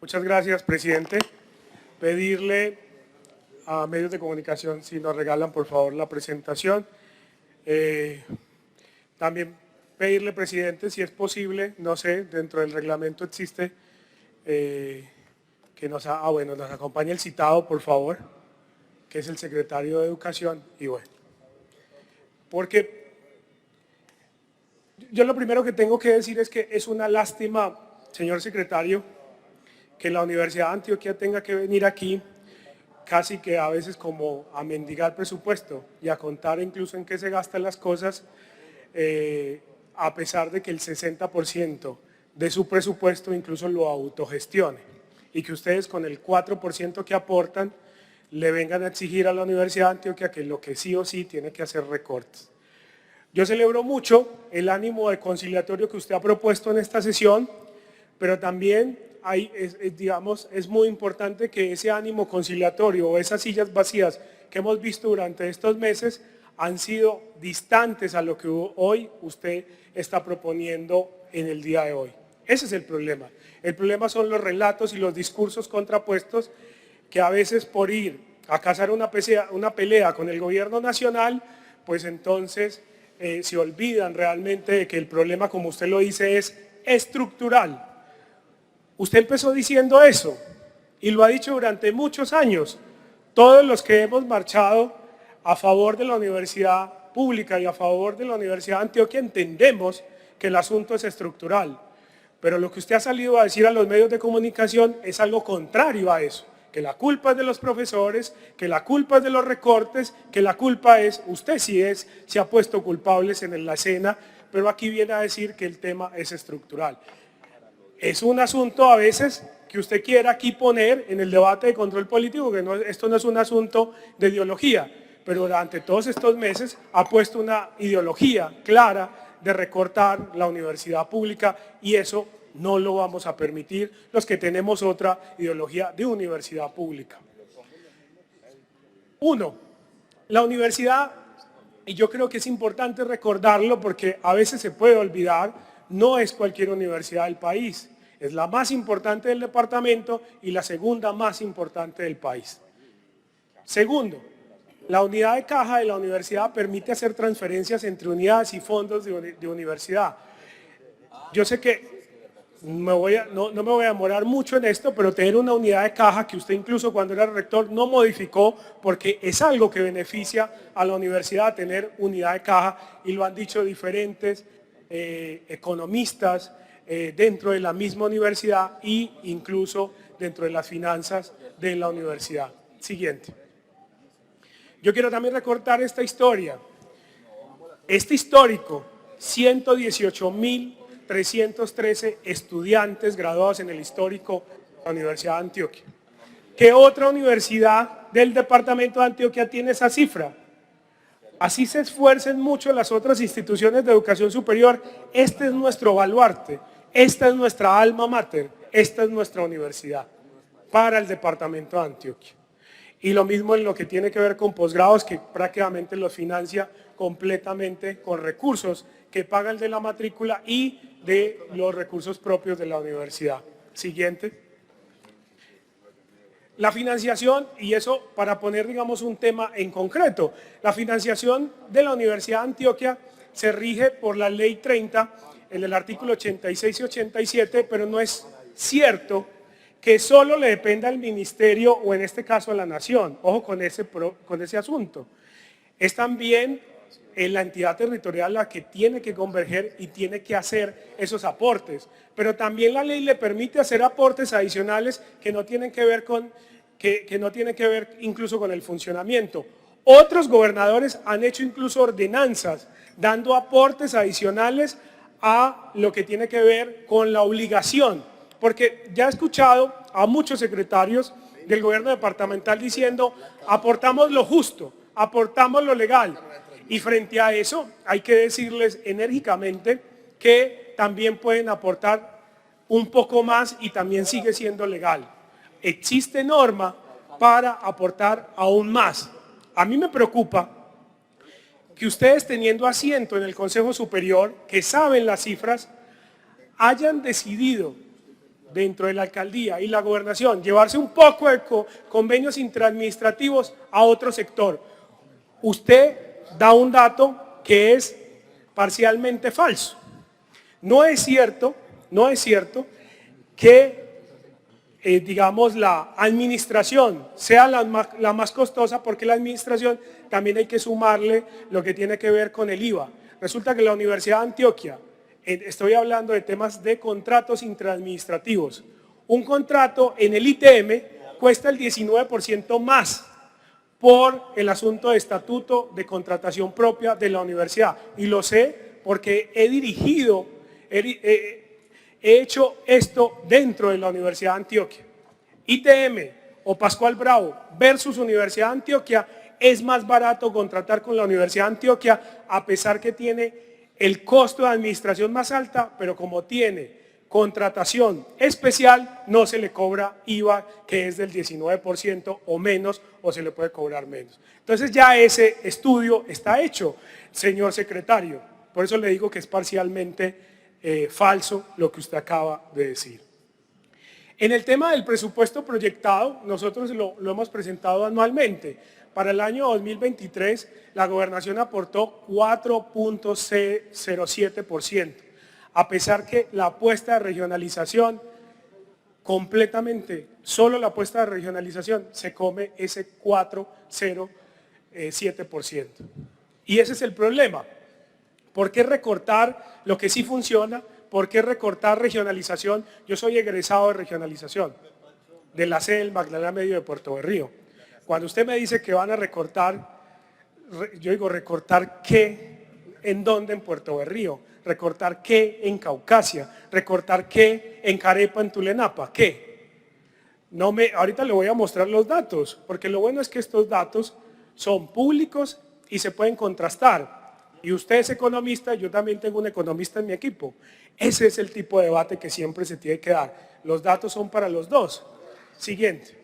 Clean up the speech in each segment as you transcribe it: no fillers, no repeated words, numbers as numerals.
Muchas gracias, presidente. Pedirle a medios de comunicación si nos regalan, por favor, la presentación. También pedirle, presidente, si es posible, no sé, dentro del reglamento existe, que nos acompañe el citado, por favor, que es el secretario de Educación. Y bueno, porque yo lo primero que tengo que decir es que es una lástima, señor secretario, que la Universidad de Antioquia tenga que venir aquí casi que a veces como a mendigar presupuesto y a contar incluso en qué se gastan las cosas, a pesar de que el 60% de su presupuesto incluso lo autogestione y que ustedes con el 4% que aportan le vengan a exigir a la Universidad de Antioquia que lo que sí o sí tiene que hacer recortes. Yo celebro mucho el ánimo de conciliatorio que usted ha propuesto en esta sesión, pero también es muy importante que ese ánimo conciliatorio o esas sillas vacías que hemos visto durante estos meses han sido distantes a lo que hoy usted está proponiendo en el día de hoy. Ese es el problema. El problema son los relatos y los discursos contrapuestos que a veces por ir a cazar una pelea con el gobierno nacional, pues entonces se olvidan realmente de que el problema, como usted lo dice, es estructural. Usted empezó diciendo eso y lo ha dicho durante muchos años. Todos los que hemos marchado a favor de la universidad pública y a favor de la Universidad de Antioquia entendemos que el asunto es estructural. Pero lo que usted ha salido a decir a los medios de comunicación es algo contrario a eso. Que la culpa es de los profesores, que la culpa es de los recortes, que la culpa es, usted sí se ha puesto culpables en la escena, pero aquí viene a decir que el tema es estructural. Es un asunto a veces que usted quiera aquí poner en el debate de control político, que esto no es un asunto de ideología, pero durante todos estos meses ha puesto una ideología clara de recortar la universidad pública y eso no lo vamos a permitir los que tenemos otra ideología de universidad pública. Uno, la universidad, y yo creo que es importante recordarlo porque a veces se puede olvidar, no es cualquier universidad del país, es la más importante del departamento y la segunda más importante del país. Segundo, la unidad de caja de la universidad permite hacer transferencias entre unidades y fondos de universidad. Yo sé que no me voy a demorar mucho en esto, pero tener una unidad de caja que usted incluso cuando era rector no modificó porque es algo que beneficia a la universidad tener unidad de caja y lo han dicho diferentes economistas dentro de la misma universidad e incluso dentro de las finanzas de la universidad. Siguiente. Yo quiero también recortar esta historia. Este histórico, 118.313 estudiantes graduados en el histórico de la Universidad de Antioquia. ¿Qué otra universidad del departamento de Antioquia tiene esa cifra? Así se esfuercen mucho las otras instituciones de educación superior, este es nuestro baluarte, esta es nuestra alma mater, esta es nuestra universidad para el departamento de Antioquia. Y lo mismo en lo que tiene que ver con posgrados, que prácticamente los financia completamente con recursos que pagan de la matrícula y de los recursos propios de la universidad. Siguiente. La financiación, y eso para poner, digamos, un tema en concreto, la financiación de la Universidad de Antioquia se rige por la Ley 30, en el artículo 86 y 87, pero no es cierto que solo le dependa al ministerio o en este caso a la nación. Ojo con ese asunto. Es también la entidad territorial la que tiene que converger y tiene que hacer esos aportes. Pero también la ley le permite hacer aportes adicionales que no tienen que ver incluso con el funcionamiento. Otros gobernadores han hecho incluso ordenanzas dando aportes adicionales a lo que tiene que ver con la obligación. Porque ya he escuchado a muchos secretarios del gobierno departamental diciendo aportamos lo justo, aportamos lo legal. Y frente a eso hay que decirles enérgicamente que también pueden aportar un poco más y también sigue siendo legal. Existe norma para aportar aún más. A mí me preocupa que ustedes teniendo asiento en el Consejo Superior, que saben las cifras, hayan decidido dentro de la alcaldía y la gobernación, llevarse un poco de convenios interadministrativos a otro sector. Usted da un dato que es parcialmente falso. No es cierto que digamos, la administración sea la más costosa, porque la administración también hay que sumarle lo que tiene que ver con el IVA. Resulta que la Universidad de Antioquia, estoy hablando de temas de contratos interadministrativos, un contrato en el ITM cuesta el 19% más por el asunto de estatuto de contratación propia de la universidad. Y lo sé porque he dirigido, he hecho esto dentro de la Universidad de Antioquia. ITM o Pascual Bravo versus Universidad de Antioquia, es más barato contratar con la Universidad de Antioquia, a pesar que tiene el costo de administración más alta, pero como tiene contratación especial, no se le cobra IVA, que es del 19% o menos, o se le puede cobrar menos. Entonces ya ese estudio está hecho, señor secretario. Por eso le digo que es parcialmente falso lo que usted acaba de decir. En el tema del presupuesto proyectado, nosotros lo hemos presentado anualmente. Para el año 2023, la gobernación aportó 4.07%, a pesar que la apuesta de regionalización, completamente, solo la apuesta de regionalización se come ese 4.07%. Y ese es el problema. ¿Por qué recortar lo que sí funciona? ¿Por qué recortar regionalización? Yo soy egresado de regionalización, de la sede del Magdalena Medio de Puerto Berrío. Cuando usted me dice que van a recortar, yo digo, ¿recortar qué? ¿En dónde? En Puerto Berrío. ¿Recortar qué? En Caucasia. ¿Recortar qué? En Carepa, en Tulenapa. ¿Qué? Ahorita le voy a mostrar los datos, porque lo bueno es que estos datos son públicos y se pueden contrastar. Y usted es economista, yo también tengo un economista en mi equipo. Ese es el tipo de debate que siempre se tiene que dar. Los datos son para los dos. Siguiente.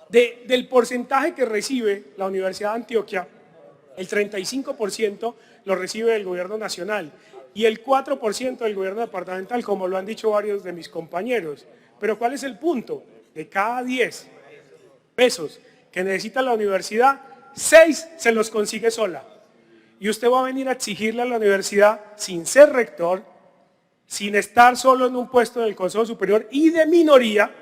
Del porcentaje que recibe la Universidad de Antioquia, el 35% lo recibe del gobierno nacional y el 4% del gobierno departamental, como lo han dicho varios de mis compañeros. Pero ¿cuál es el punto? De cada 10 pesos que necesita la universidad, 6 se los consigue sola. Y usted va a venir a exigirle a la universidad, sin ser rector, sin estar solo en un puesto del Consejo Superior y de minoría.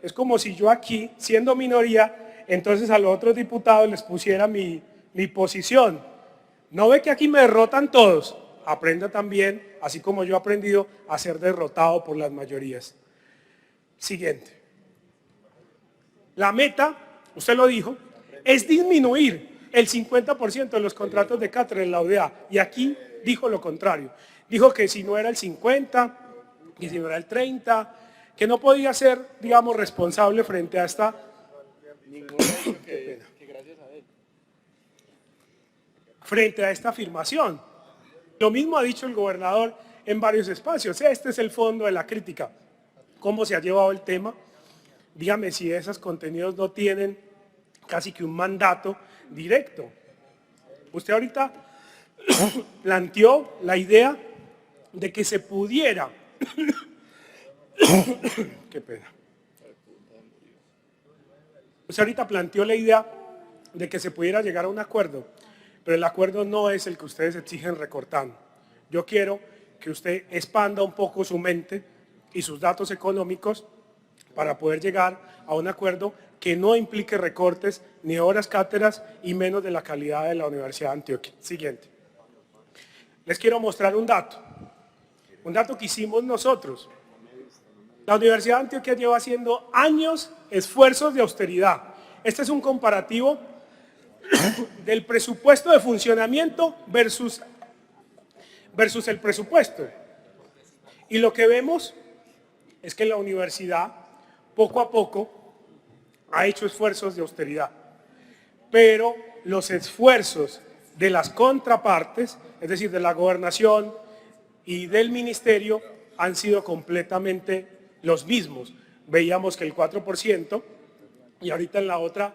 Es como si yo aquí, siendo minoría, entonces a los otros diputados les pusiera mi posición. ¿No ve que aquí me derrotan todos? Aprenda también, así como yo he aprendido, a ser derrotado por las mayorías. Siguiente. La meta, usted lo dijo, es disminuir el 50% de los contratos de cátedra en la UdeA. Y aquí dijo lo contrario. Dijo que si no era el 50, que si no era el 30, que no podía ser, digamos, responsable frente a esta... frente a esta afirmación. Lo mismo ha dicho el gobernador en varios espacios. Este es el fondo de la crítica. ¿Cómo se ha llevado el tema? Dígame si esos contenidos no tienen casi que un mandato directo. Usted ahorita planteó la idea de que se pudiera... Qué pena. Usted ahorita planteó la idea de que se pudiera llegar a un acuerdo, pero el acuerdo no es el que ustedes exigen recortando. Yo quiero que usted expanda un poco su mente y sus datos económicos para poder llegar a un acuerdo que no implique recortes ni horas cátedras y menos de la calidad de la Universidad de Antioquia. Siguiente. Les quiero mostrar un dato que hicimos nosotros. La Universidad de Antioquia lleva haciendo años esfuerzos de austeridad. Este es un comparativo del presupuesto de funcionamiento versus el presupuesto. Y lo que vemos es que la universidad poco a poco ha hecho esfuerzos de austeridad, pero los esfuerzos de las contrapartes, es decir, de la gobernación y del ministerio, han sido completamente los mismos. Veíamos que el 4%, y ahorita en la otra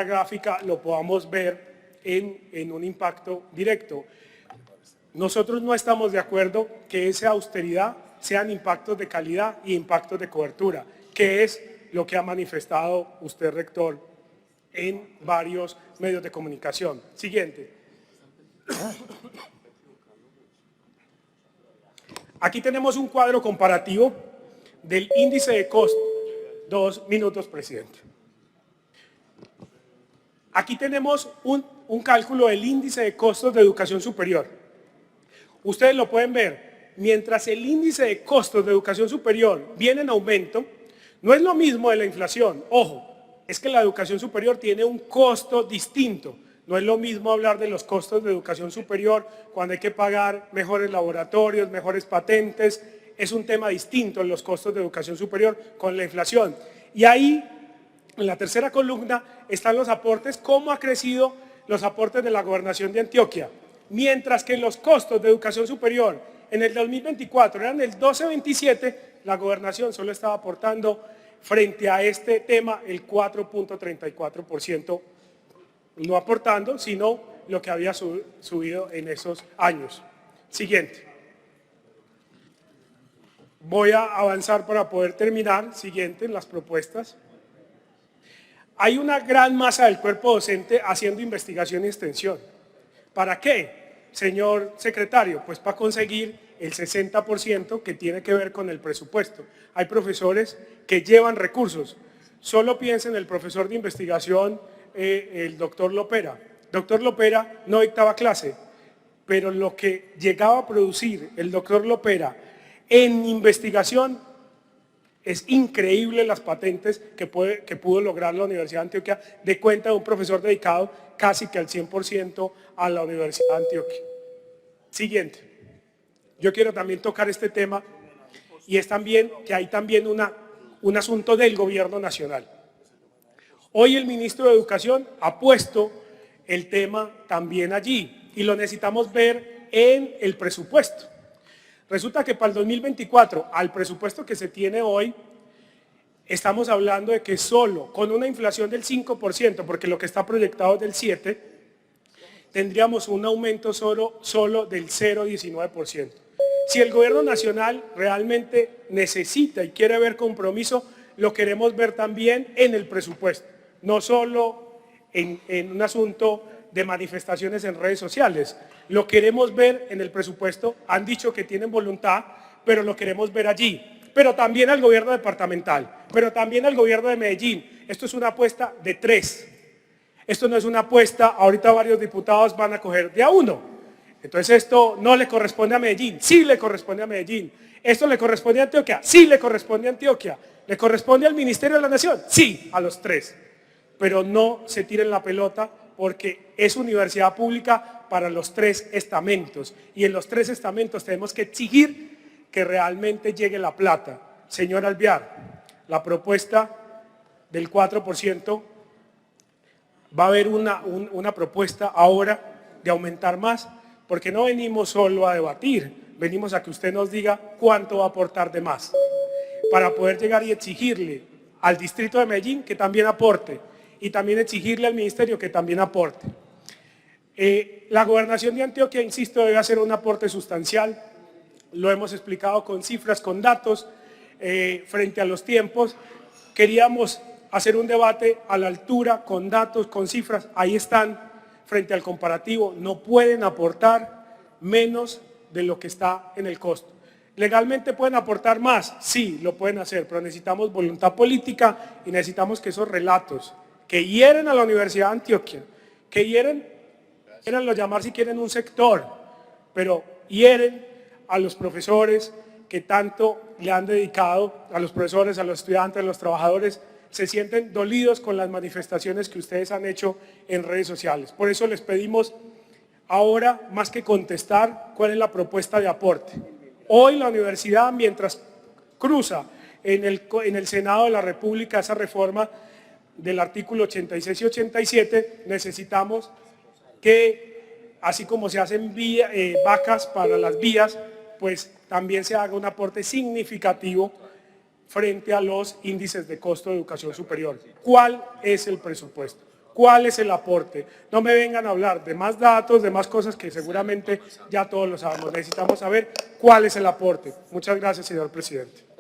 gráfica lo podamos ver en un impacto directo. Nosotros no estamos de acuerdo que esa austeridad sean impactos de calidad y impactos de cobertura, que es lo que ha manifestado usted, rector, en varios medios de comunicación. Siguiente. Aquí tenemos un cuadro comparativo del índice de costo. 2 minutos, presidente. Aquí tenemos un cálculo del índice de costos de educación superior. Ustedes lo pueden ver. Mientras el índice de costos de educación superior viene en aumento, no es lo mismo de la inflación. Ojo, es que la educación superior tiene un costo distinto. No es lo mismo hablar de los costos de educación superior cuando hay que pagar mejores laboratorios, mejores patentes. Es un tema distinto en los costos de educación superior con la inflación. Y ahí, en la tercera columna, están los aportes, cómo ha crecido los aportes de la Gobernación de Antioquia. Mientras que los costos de educación superior en el 2024 eran el 12.27, la Gobernación solo estaba aportando frente a este tema el 4.34%, no aportando, sino lo que había subido en esos años. Siguiente. Voy a avanzar para poder terminar. Siguiente, en las propuestas. Hay una gran masa del cuerpo docente haciendo investigación y extensión. ¿Para qué, señor secretario? Pues para conseguir el 60% que tiene que ver con el presupuesto. Hay profesores que llevan recursos. Solo piensen en el profesor de investigación, el doctor Lopera. Doctor Lopera no dictaba clase, pero lo que llegaba a producir el doctor Lopera en investigación es increíble, las patentes que pudo lograr la Universidad de Antioquia de cuenta de un profesor dedicado casi que al 100% a la Universidad de Antioquia. Siguiente. Yo quiero también tocar este tema y es también que hay también un asunto del gobierno nacional. Hoy el ministro de Educación ha puesto el tema también allí y lo necesitamos ver en el presupuesto. Resulta que para el 2024, al presupuesto que se tiene hoy, estamos hablando de que solo con una inflación del 5%, porque lo que está proyectado es del 7%, tendríamos un aumento solo del 0,19%. Si el gobierno nacional realmente necesita y quiere ver compromiso, lo queremos ver también en el presupuesto, no solo en un asunto de manifestaciones en redes sociales. Lo queremos ver en el presupuesto, han dicho que tienen voluntad, pero lo queremos ver allí. Pero también al gobierno departamental, pero también al gobierno de Medellín. Esto es una apuesta de 3. Esto no es una apuesta, ahorita varios diputados van a coger de a 1. Entonces esto no le corresponde a Medellín, sí le corresponde a Medellín. ¿Esto le corresponde a Antioquia? Sí le corresponde a Antioquia. ¿Le corresponde al Ministerio de la Nación? Sí, a los 3. Pero no se tiren la pelota porque es universidad pública para los 3 estamentos. Y en los 3 estamentos tenemos que exigir que realmente llegue la plata. Señor Alvear, la propuesta del 4%, va a haber una propuesta ahora de aumentar más, porque no venimos solo a debatir, venimos a que usted nos diga cuánto va a aportar de más, para poder llegar y exigirle al distrito de Medellín que también aporte, y también exigirle al ministerio que también aporte. La gobernación de Antioquia, insisto, debe hacer un aporte sustancial, lo hemos explicado con cifras, con datos, frente a los tiempos. Queríamos hacer un debate a la altura, con datos, con cifras, ahí están, frente al comparativo, no pueden aportar menos de lo que está en el costo. ¿Legalmente pueden aportar más? Sí, lo pueden hacer, pero necesitamos voluntad política y necesitamos que esos relatos que hieren a la Universidad de Antioquia, que quieranlo llamar si quieren un sector, pero hieren a los profesores que tanto le han dedicado, a los profesores, a los estudiantes, a los trabajadores, se sienten dolidos con las manifestaciones que ustedes han hecho en redes sociales. Por eso les pedimos ahora, más que contestar, cuál es la propuesta de aporte. Hoy la universidad, mientras cruza en el Senado de la República esa reforma del artículo 86 y 87, necesitamos que, así como se hacen vacas para las vías, pues también se haga un aporte significativo frente a los índices de costo de educación superior. ¿Cuál es el presupuesto? ¿Cuál es el aporte? No me vengan a hablar de más datos, de más cosas que seguramente ya todos lo sabemos. Necesitamos saber cuál es el aporte. Muchas gracias, señor presidente.